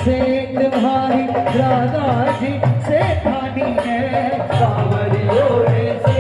से तुम्हारी राधा जी से ठानी है कांवरियों से।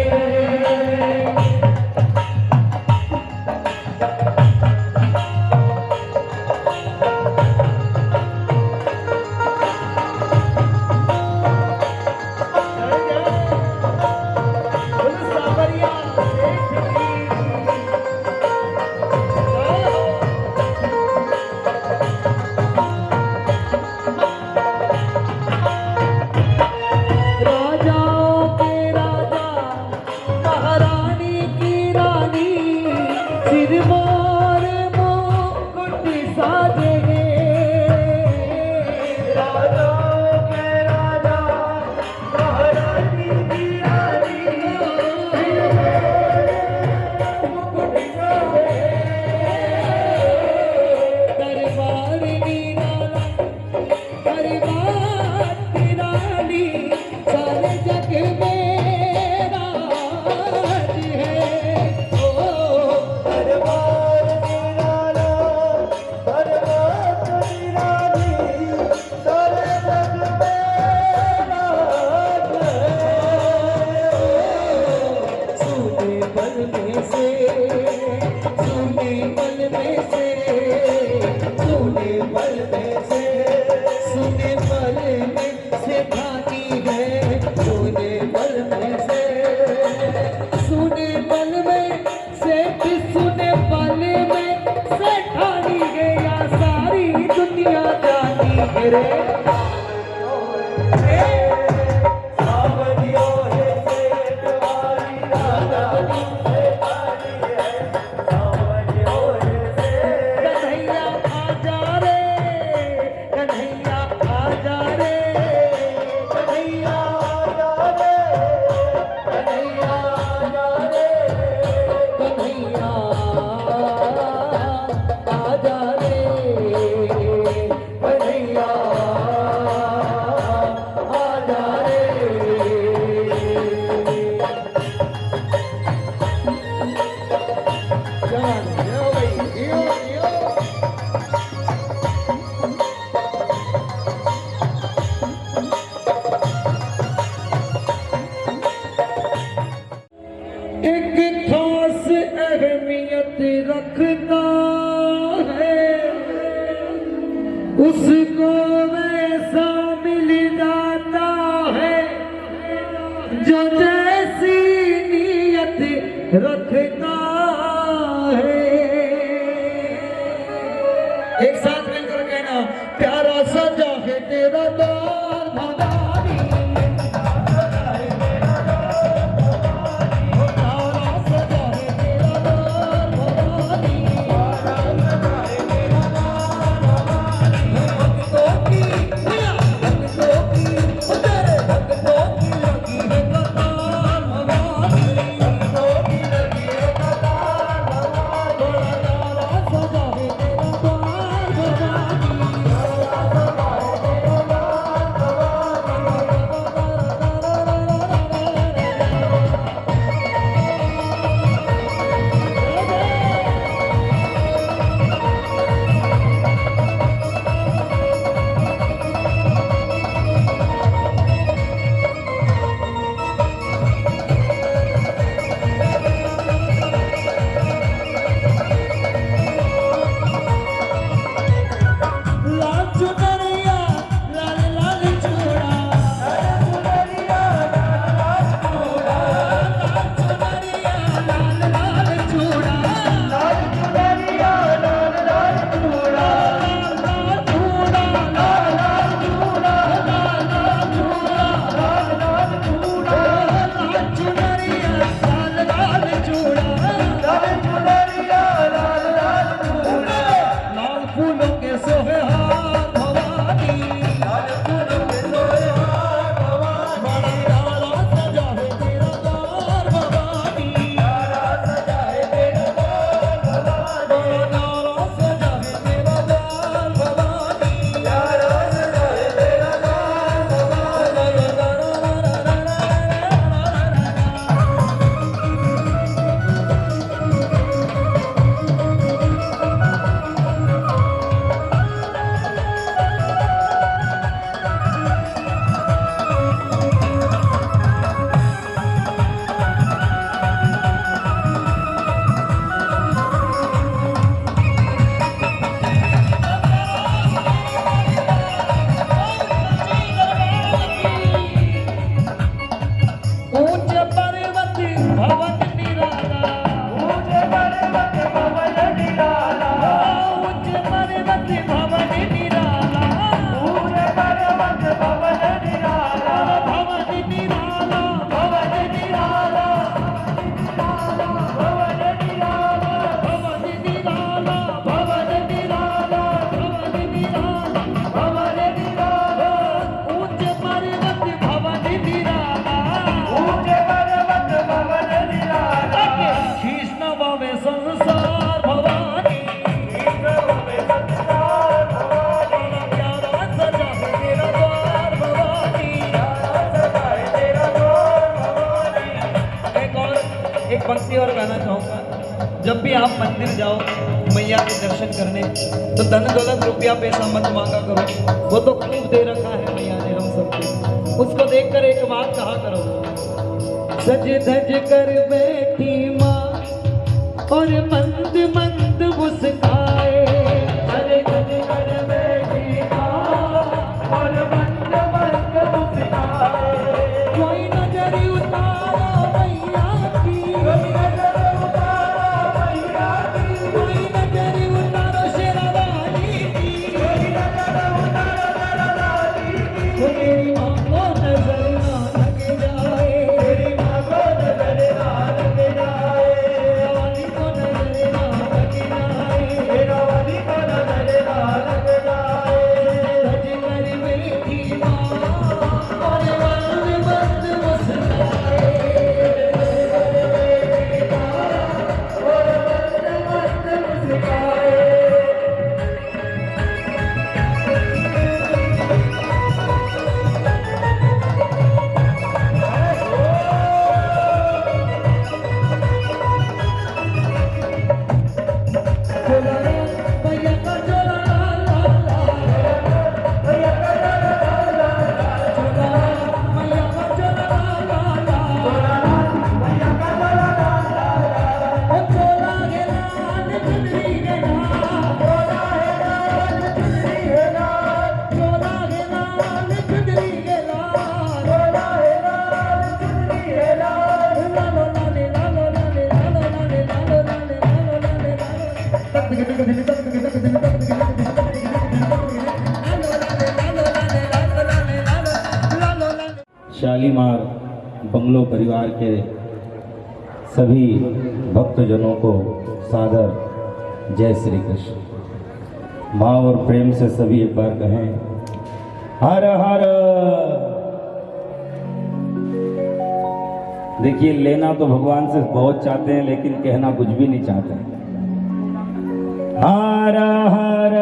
रखता है उसको वैसा मिल जाता है जो जैसी नीयत रखता है। एक साथ मिलकर कहना, प्यारा सजा है तेरा द्वार आप मंदिर जाओ मैया के दर्शन करने तो धन दौलत रुपया पैसा मत मांगा करो, वो तो खूब दे रखा है मैया ने हम सबको। उसको देखकर एक बात कहा करो, सज धज कर बैठी माँ और मंद मंद मुस्काए, सज धज कर बैठी माँ और मंद मंद मुस्काए, कोई नजर उतारो मैया की, कोई नजर उतारो मैया की, कोई नजर उतारो शेरावाली की, कोई नजर उतारो शेरावाली की, मेरी माँ को नजर ना लग जाए, मेरी माँ को नजर ना लग जाए, शेरावाली को नजर ना लग जाए, शेरावाली को नजर ना लग जाए, सज कर बैठी माँ और मंद मंद मुस्काए, और मंद मंद मुस्काए। शालीमार बंगलो परिवार के सभी भक्तजनों को सादर जय श्री कृष्ण। भाव और प्रेम से सभी एक बार कहें हर हर। देखिए, लेना तो भगवान से बहुत चाहते हैं लेकिन कहना कुछ भी नहीं चाहते। हर हर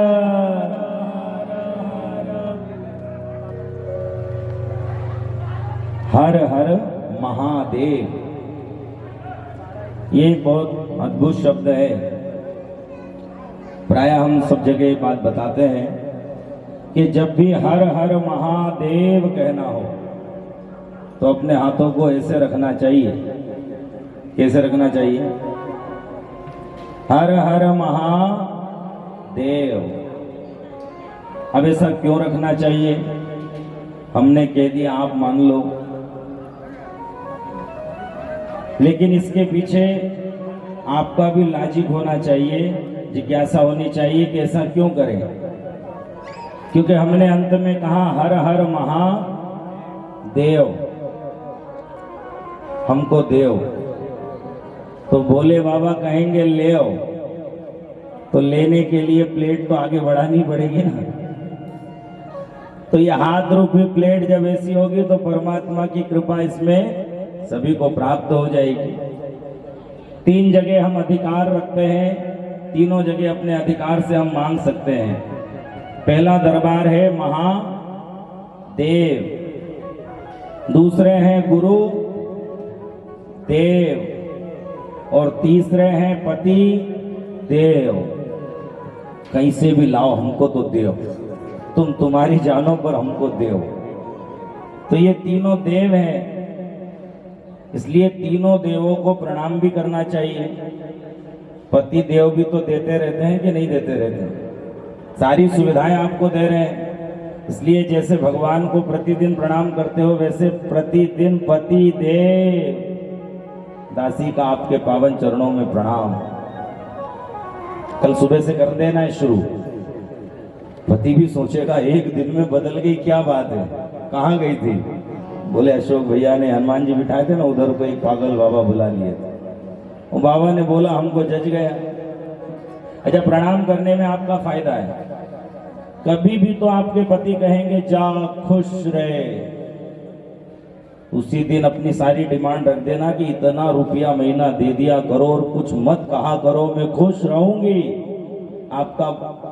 हर हर महादेव, ये बहुत अद्भुत शब्द है। प्रायः हम सब जगह बात बताते हैं कि जब भी हर हर महादेव कहना हो तो अपने हाथों को ऐसे रखना चाहिए। कैसे रखना चाहिए? हर हर महादेव। अब ऐसा क्यों रखना चाहिए? हमने कह दिया, आप मान लो, लेकिन इसके पीछे आपका भी लॉजिक होना चाहिए, जिज्ञासा होनी चाहिए कि ऐसा क्यों करें। क्योंकि हमने अंत में कहा हर हर महादेव, हमको देव। तो भोले बाबा कहेंगे ले आओ, तो लेने के लिए प्लेट तो आगे बढ़ानी पड़ेगी ना। तो ये हाथ रूपी प्लेट जब ऐसी होगी तो परमात्मा की कृपा इसमें सभी को प्राप्त हो जाएगी। 3 जगह हम अधिकार रखते हैं, तीनों जगह अपने अधिकार से हम मांग सकते हैं। पहला दरबार है महादेव, दूसरे हैं गुरु देव, और तीसरे हैं पति देव। कहीं से भी लाओ, हमको तो देव, तुम तुम्हारी जानों पर हमको देव। तो ये तीनों देव हैं, इसलिए तीनों देवों को प्रणाम भी करना चाहिए। पति देव भी तो देते रहते हैं कि नहीं देते रहते हैं? सारी सुविधाएं आपको दे रहे हैं, इसलिए जैसे भगवान को प्रतिदिन प्रणाम करते हो वैसे प्रतिदिन पति देव दासी का आपके पावन चरणों में प्रणाम। कल सुबह से कर देना है शुरू। पति भी सोचेगा एक दिन में बदल गई, क्या बात है, कहाँ गई थी? बोले अशोक भैया ने हनुमान जी बिठाए थे ना, उधर को एक पागल बाबा बुला लिए थे। वो बाबा ने बोला हमको जज गया। अच्छा, प्रणाम करने में आपका फायदा है। कभी भी तो आपके पति कहेंगे जा खुश रहे, उसी दिन अपनी सारी डिमांड रख देना कि इतना रुपया महीना दे दिया करो और कुछ मत कहा करो, मैं खुश रहूंगी। आपका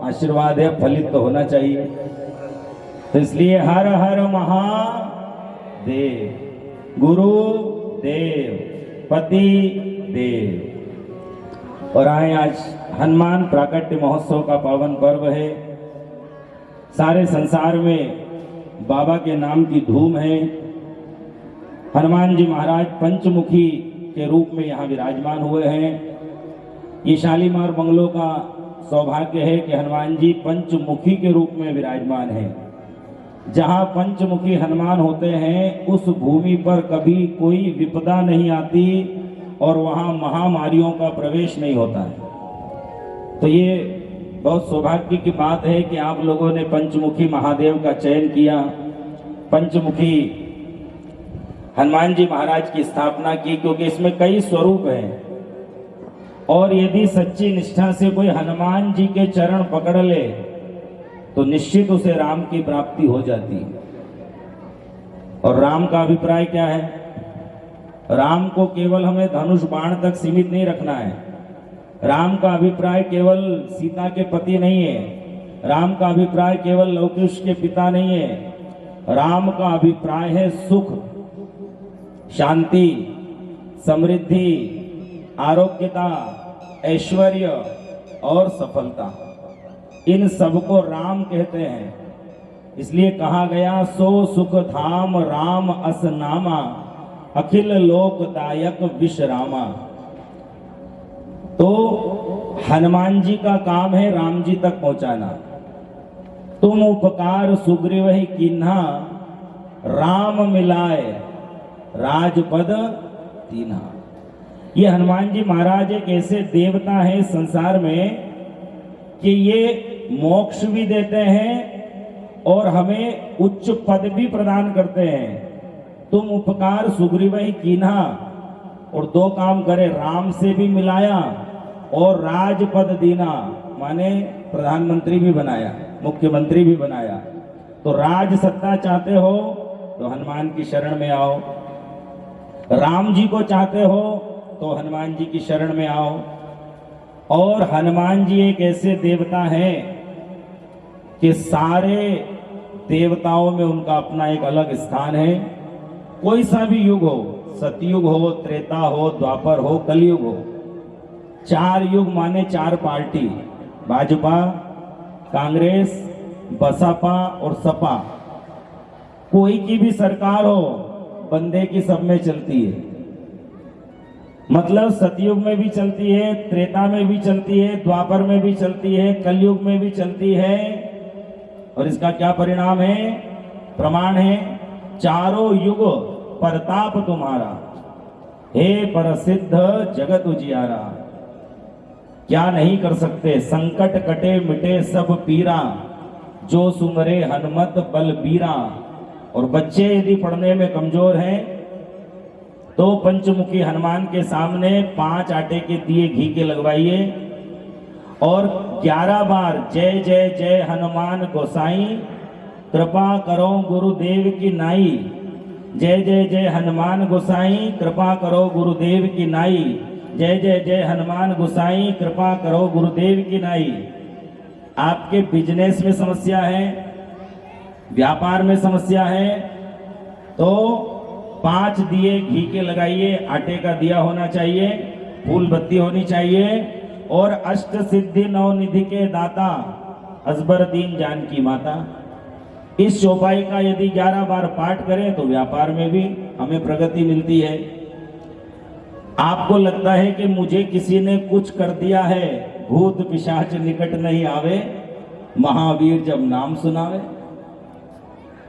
आशीर्वाद है, फलित तो होना चाहिए। तो इसलिए हर हर महादेव, गुरु देव, पति देव। और आए आज हनुमान प्राकट्य महोत्सव का पावन पर्व है। सारे संसार में बाबा के नाम की धूम है। हनुमान जी महाराज पंचमुखी के रूप में यहाँ विराजमान हुए हैं। ये शालीमार बंगलों का सौभाग्य है कि हनुमान जी पंचमुखी के रूप में विराजमान हैं। जहाँ पंचमुखी हनुमान होते हैं उस भूमि पर कभी कोई विपदा नहीं आती और वहाँ महामारियों का प्रवेश नहीं होता है। तो ये बहुत सौभाग्य की बात है कि आप लोगों ने पंचमुखी महादेव का चयन किया, पंचमुखी हनुमान जी महाराज की स्थापना की, क्योंकि इसमें कई स्वरूप हैं और यदि सच्ची निष्ठा से कोई हनुमान जी के चरण पकड़ ले तो निश्चित उसे राम की प्राप्ति हो जाती है। और राम का अभिप्राय क्या है? राम को केवल हमें धनुष बाण तक सीमित नहीं रखना है। राम का अभिप्राय केवल सीता के पति नहीं है। राम का अभिप्राय केवल लवकुश के पिता नहीं है। राम का अभिप्राय है सुख, शांति, समृद्धि, आरोग्यता, ऐश्वर्य और सफलता। इन सबको राम कहते हैं। इसलिए कहा गया सो सुख धाम राम अस नामा अखिल लोकदायक विश्रामा। तो हनुमान जी का काम है राम जी तक पहुंचाना। तुम उपकार सुग्रीव ही कीन्हा राम मिलाए राजपद दीन्हा। ये हनुमान जी महाराज एक ऐसे देवता हैं संसार में कि ये मोक्ष भी देते हैं और हमें उच्च पद भी प्रदान करते हैं। तुम उपकार सुग्रीव ही कीन्हा, और दो काम करे, राम से भी मिलाया और राजपद दीना, माने प्रधानमंत्री भी बनाया, मुख्यमंत्री भी बनाया। तो राज सत्ता चाहते हो तो हनुमान की शरण में आओ, राम जी को चाहते हो तो हनुमान जी की शरण में आओ। और हनुमान जी एक ऐसे देवता हैं कि सारे देवताओं में उनका अपना एक अलग स्थान है। कोई सा भी युग हो, सतयुग हो, त्रेता हो, द्वापर हो, कलयुग हो, चार युग माने चार पार्टी, भाजपा, कांग्रेस, बसपा और सपा। कोई की भी सरकार हो, बंदे की सब में चलती है। मतलब सतयुग में भी चलती है, त्रेता में भी चलती है, द्वापर में भी चलती है, कलयुग में भी चलती है। और इसका क्या परिणाम है, प्रमाण है? चारों युग प्रताप तुम्हारा, हे प्रसिद्ध जगत उजियारा। क्या नहीं कर सकते, संकट कटे मिटे सब पीरा, जो सुमरे हनुमत बलबीरा। और बच्चे यदि पढ़ने में कमजोर हैं तो पंचमुखी हनुमान के सामने 5 आटे के दिए घी के लगवाइए और 11 बार जय जय जय हनुमान गोसाई, कृपा करो गुरुदेव की नाई। जय जय जय हनुमान गोसाई, कृपा करो गुरुदेव की नाई। जय जय जय हनुमान गोसाई, कृपा करो गुरुदेव की नाई। आपके बिजनेस में समस्या है, व्यापार में समस्या है, तो 5 दिए घी के लगाइए, आटे का दिया होना चाहिए, फूल बत्ती होनी चाहिए और अष्ट सिद्धि नवनिधि के दाता अजबर दीन जानकी माता। इस चौपाई का यदि 11 बार पाठ करें तो व्यापार में भी हमें प्रगति मिलती है। आपको लगता है कि मुझे किसी ने कुछ कर दिया है, भूत पिशाच निकट नहीं आवे, महावीर जब नाम सुनावे।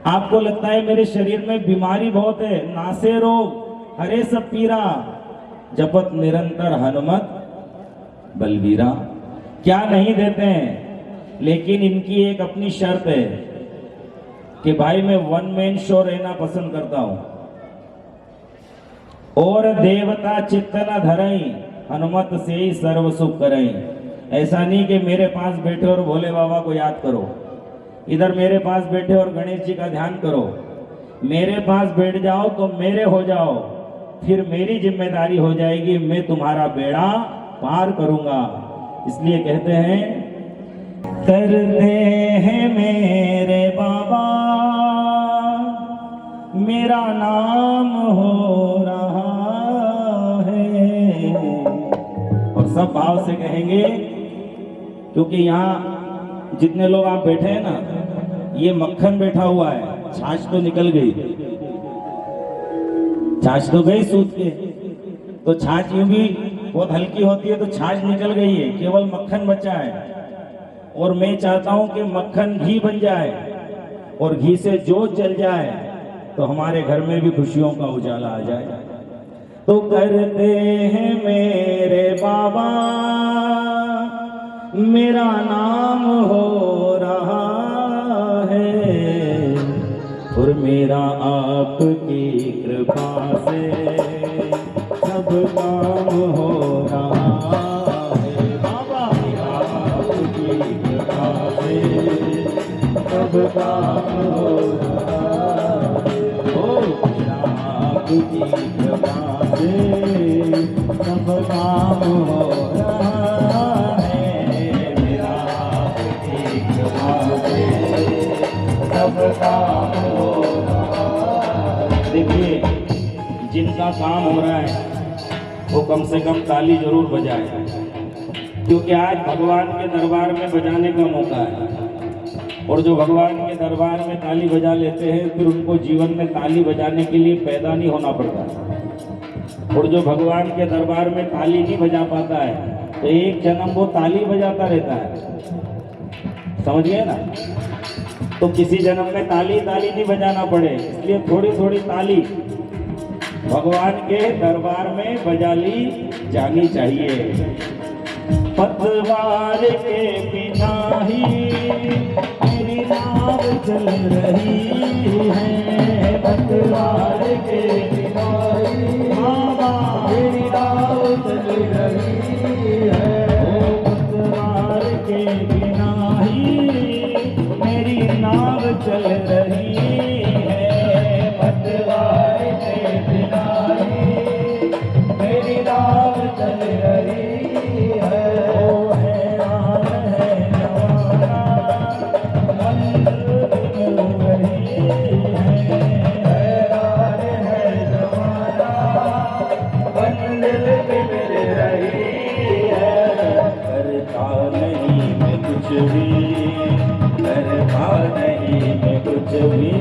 आपको लगता है मेरे शरीर में बीमारी बहुत है, नासे रोग हरे सब पीरा, जपत निरंतर हनुमत बलबीरा। क्या नहीं देते हैं, लेकिन इनकी एक अपनी शर्त है कि भाई मैं 1 मैन शो रहना पसंद करता हूं। और देवता चित्त न धरई, हनुमत से ही सर्व सुख करई। ऐसा नहीं कि मेरे पास बैठे और भोले बाबा को याद करो, इधर मेरे पास बैठे और गणेश जी का ध्यान करो। मेरे पास बैठ जाओ तो मेरे हो जाओ, फिर मेरी जिम्मेदारी हो जाएगी, मैं तुम्हारा बेड़ा पार करूंगा। इसलिए कहते हैं करते हैं मेरे बाबा मेरा नाम हो रहा है। और सब भाव से कहेंगे, क्योंकि यहाँ जितने लोग आप बैठे हैं ना, ये मक्खन बैठा हुआ है, छाछ तो निकल गई, छाछ तो गई सूत के, तो छाछ यूं भी बहुत हल्की होती है, तो छाछ निकल गई है, केवल मक्खन बचा है। और मैं चाहता हूं कि मक्खन घी बन जाए और घी से जोत जल जाए, तो हमारे घर में भी खुशियों का उजाला आ जाए। तो करते हैं मेरे बाबा, मेरा नाम हो रहा है, और मेरा आपकी कृपा से सब काम हो रहा है। बाबा मेरा आपकी कृपा से सब काम हो रहा है, ओ मेरा आपकी कृपा से सब काम हो रहा है, मेरा आपकी कृपा से सब काम हो रहा है। देखिए, जिनका काम हो रहा है वो कम से कम ताली जरूर बजाए, क्योंकि आज भगवान के दरबार में बजाने का मौका है। और जो भगवान के दरबार में ताली बजा लेते हैं, फिर उनको जीवन में ताली बजाने के लिए पैदा नहीं होना पड़ता। और जो भगवान के दरबार में ताली नहीं बजा पाता है, तो एक जन्म वो ताली बजाता रहता है, समझ गए ना। तो किसी जन्म में ताली नहीं बजाना पड़े, इसलिए थोड़ी थोड़ी ताली भगवान के दरबार में बजा ली जानी चाहिए। पतवार के बिना ही मेरी नाव चल रही है, पतवार के बिना ही बाबा मेरी नाव चल रही है, ओ पतवार के बिना ही मेरी नाव चल रही है, पतवार के बिना ही मेरी नाव चल रही है। ओ हैरान है जमाना, मंजिल मिल रही है, हैरान है जमाना, मंजिल मिल रही है। करता नहीं मैं कुछ भी, करता नहीं मैं कुछ भी,